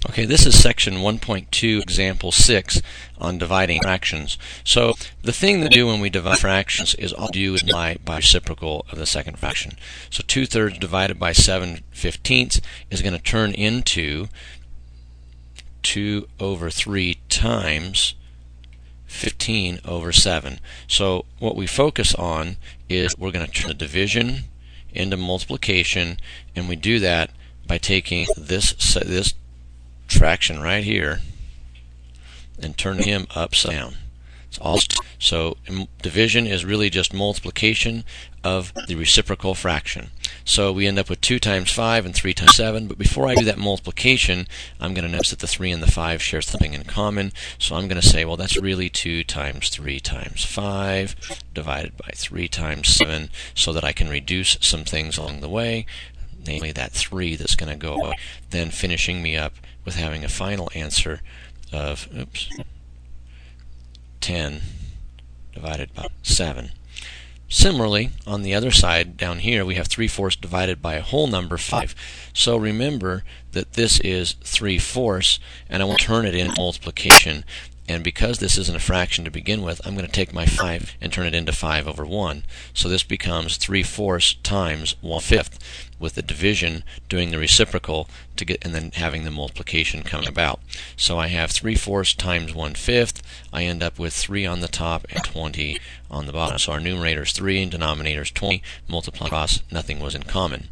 Okay, this is section 1.2, example 6 on dividing fractions. So the thing to do when we divide fractions is all do is multiply by reciprocal of the second fraction. So 2/3 divided by 7/15 is going to turn into 2/3 times 15/7. So what we focus on is we're going to turn the division into multiplication, and we do that by taking this fraction right here and turning him upside down. So division is really just multiplication of the reciprocal fraction. So we end up with 2 times 5 and 3 times 7, but before I do that multiplication, I'm going to notice that the 3 and the 5 share something in common. So I'm going to say, well, that's really 2 times 3 times 5 divided by 3 times 7, so that I can reduce some things along the way, namely that 3 that's going to go away, then finishing me up with having a final answer of 10 divided by 7. Similarly, on the other side down here, we have 3/4 divided by a whole number, 5. So remember that this is 3/4, and I want to turn it into multiplication. And because this isn't a fraction to begin with, I'm going to take my 5 and turn it into 5/1. So this becomes 3/4 times 1/5, with the division doing the reciprocal to get, and then having the multiplication come about. So I have 3/4 times 1/5. I end up with 3 on the top and 20 on the bottom. So our numerator is 3 and denominator is 20. Multiply across, nothing was in common.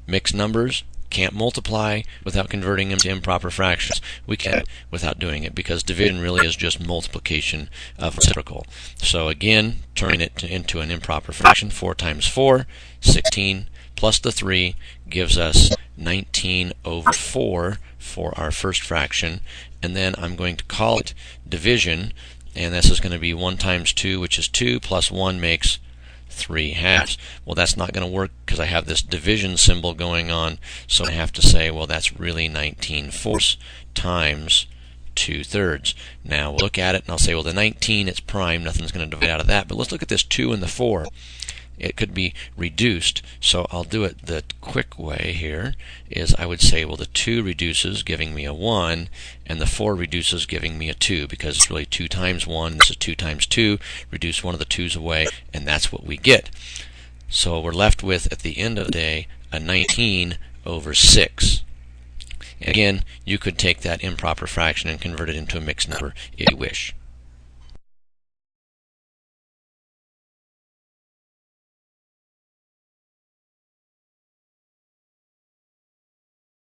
Mixed numbers can't multiply without converting them to improper fractions. We can't without doing it, because division really is just multiplication of reciprocal. So again, turning it into an improper fraction, 4 times 4, 16, plus the 3 gives us 19/4 for our first fraction. And then I'm going to call it division, and this is going to be 1 times 2, which is 2, plus 1 makes 3/2. Well, that's not going to work because I have this division symbol going on, so I have to say, well, that's really 19/4 times 2/3. Now we'll look at it and I'll say, well, the 19, it's prime, nothing's going to divide out of that. But let's look at this 2 and the 4. It could be reduced, so I'll do it the quick way here, is I would say, well, the 2 reduces, giving me a 1, and the 4 reduces, giving me a 2, because it's really 2 times 1, this is 2 times 2, reduce one of the 2's away, and that's what we get. So we're left with, at the end of the day, a 19/6. Again, you could take that improper fraction and convert it into a mixed number if you wish.